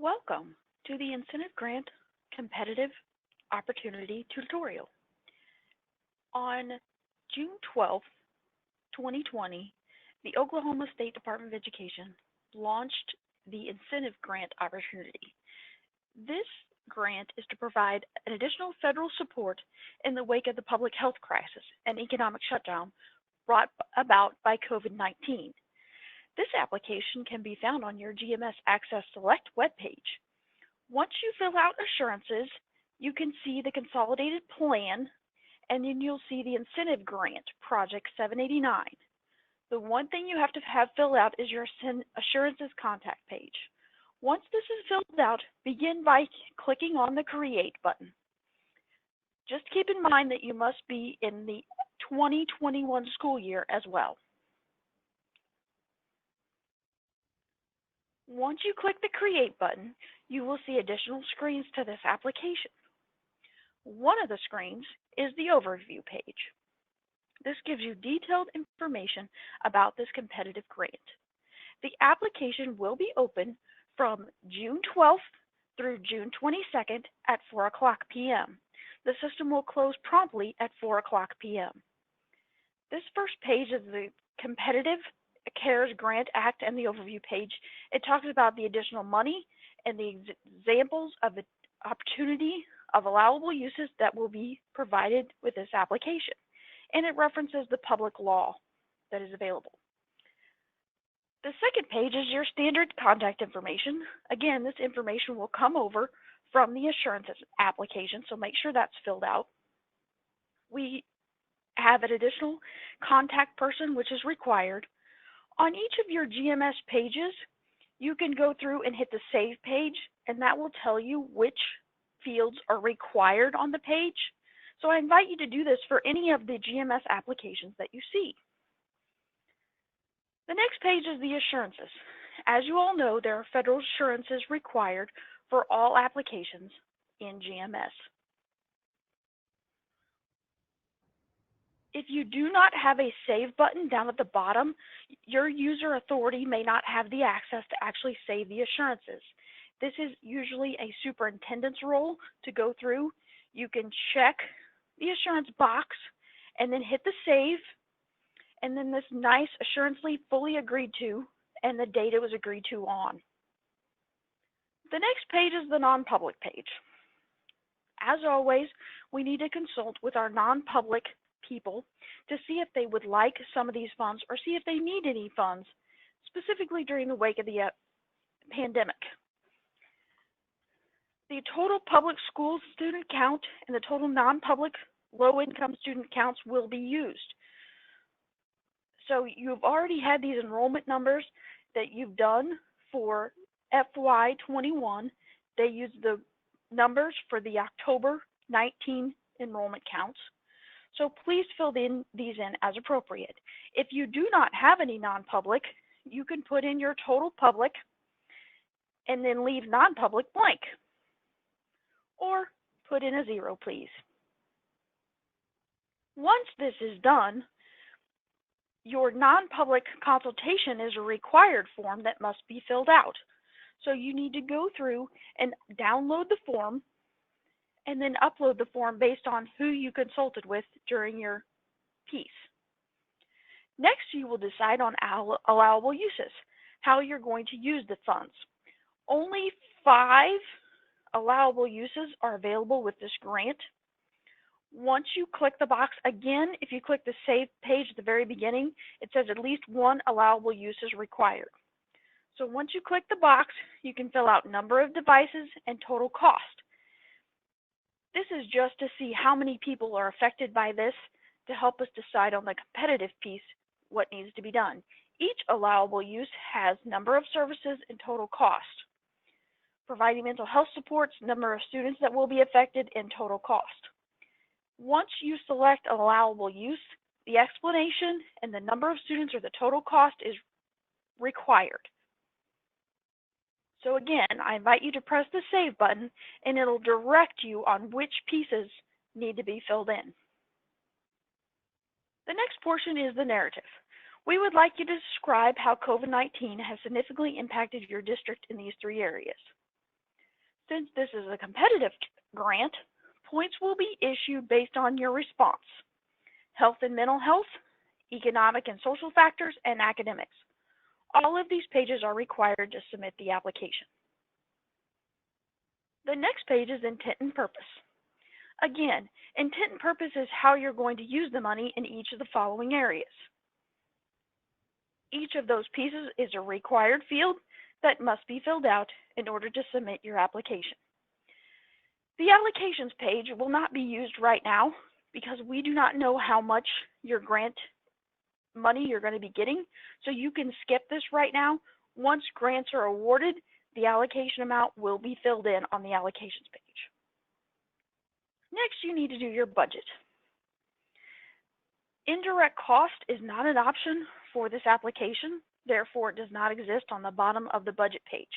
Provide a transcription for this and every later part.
Welcome to the Incentive Grant Competitive Opportunity Tutorial. On June 12, 2020, the Oklahoma State Department of Education launched the Incentive Grant Opportunity. This grant is to provide an additional federal support in the wake of the public health crisis and economic shutdown brought about by COVID-19. This application can be found on your GMS Access Select webpage. Once you fill out assurances, you can see the consolidated plan, and then you'll see the incentive grant, Project 789. The one thing you have to have filled out is your assurances contact page. Once this is filled out, begin by clicking on the Create button. Just keep in mind that you must be in the 2021 school year as well. Once you click the Create button, you will see additional screens to this application. One of the screens is the Overview page. This gives you detailed information about this competitive grant. The application will be open from June 12th through June 22nd at 4 o'clock p.m. The system will close promptly at 4 o'clock p.m. This first page is the Competitive CARES Grant Act and the Overview page. It talks about the additional money and the examples of the opportunity of allowable uses that will be provided with this application. And it references the public law that is available. The second page is your standard contact information. Again, this information will come over from the assurances application, so make sure that's filled out. We have an additional contact person, which is required. On each of your GMS pages, you can go through and hit the Save page, and that will tell you which fields are required on the page. So I invite you to do this for any of the GMS applications that you see. The next page is the assurances. As you all know, there are federal assurances required for all applications in GMS. If you do not have a Save button down at the bottom, your user authority may not have the access to actually save the assurances. This is usually a superintendent's role to go through. You can check the assurance box and then hit the Save, and then this nice assurancy fully agreed to, and the date it was agreed to on. The next page is the non-public page. As always, we need to consult with our non-public people to see if they would like some of these funds or see if they need any funds, specifically during the wake of the pandemic. The total public school student count and the total non-public low-income student counts will be used. So you've already had these enrollment numbers that you've done for FY21. They use the numbers for the October 19 enrollment counts. So please fill these in as appropriate. If you do not have any non-public, you can put in your total public and then leave non-public blank. Or put in a 0, please. Once this is done, your non-public consultation is a required form that must be filled out. So you need to go through and download the form and then upload the form based on who you consulted with during your piece. Next, you will decide on allowable uses, how you're going to use the funds. Only 5 allowable uses are available with this grant. Once you click the box, again, if you click the Save page at the very beginning, it says at least 1 allowable use is required. So once you click the box, you can fill out number of devices and total cost. This is just to see how many people are affected by this to help us decide on the competitive piece what needs to be done. Each allowable use has number of services and total cost. Providing mental health supports, number of students that will be affected, and total cost. Once you select allowable use, the explanation and the number of students or the total cost is required. So again, I invite you to press the Save button and it'll direct you on which pieces need to be filled in. The next portion is the narrative. We would like you to describe how COVID-19 has significantly impacted your district in these 3 areas. Since this is a competitive grant, points will be issued based on your response: health and mental health, economic and social factors, and academics. All of these pages are required to submit the application. The next page is intent and purpose. Again, intent and purpose is how you're going to use the money in each of the following areas. Each of those pieces is a required field that must be filled out in order to submit your application. The allocations page will not be used right now because we do not know how much your grant money you're going to be getting, so you can skip this right now. Once grants are awarded, the allocation amount will be filled in on the allocations page. Next, you need to do your budget. Indirect cost is not an option for this application, therefore it does not exist on the bottom of the budget page.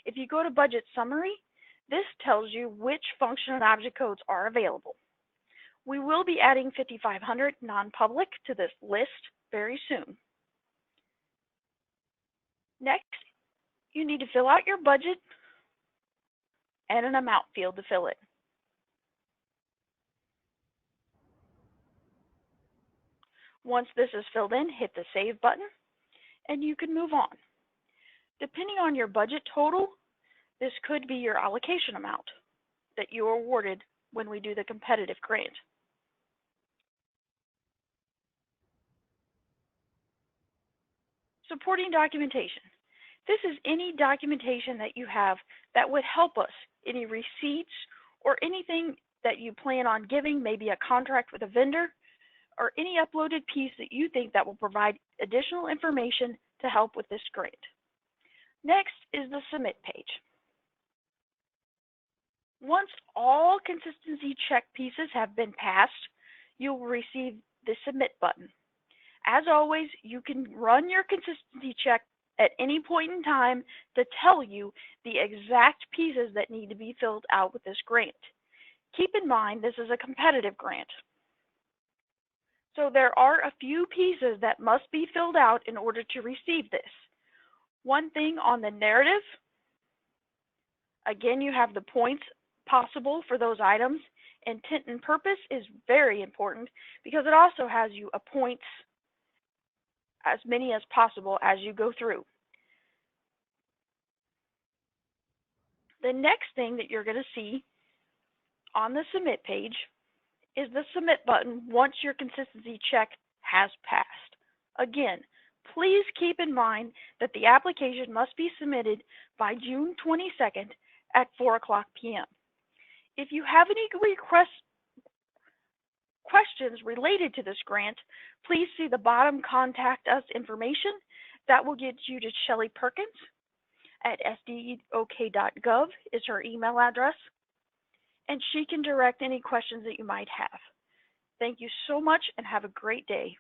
If you go to Budget Summary, this tells you which function and object codes are available. We will be adding 5500 non-public to this list very soon. Next, you need to fill out your budget and an amount field to fill in. Once this is filled in, hit the Save button, and you can move on. Depending on your budget total, this could be your allocation amount that you are awarded when we do the competitive grant. Supporting documentation. This is any documentation that you have that would help us, any receipts or anything that you plan on giving, maybe a contract with a vendor, or any uploaded piece that you think that will provide additional information to help with this grant. Next is the Submit page. Once all consistency check pieces have been passed, you will receive the Submit button. As always, you can run your consistency check at any point in time to tell you the exact pieces that need to be filled out with this grant. Keep in mind, this is a competitive grant. So there are a few pieces that must be filled out in order to receive this. One thing on the narrative, again, you have the points possible for those items. Intent and purpose is very important because it also has you a points as many as possible as you go through. The next thing that you're going to see on the Submit page is the Submit button once your consistency check has passed. Again, please keep in mind that the application must be submitted by June 22nd at 4:00 p.m. If you have any questions related to this grant, please see the bottom Contact Us information. That will get you to Shelley Perkins at sdok.gov is her email address, and she can direct any questions that you might have. Thank you so much and have a great day.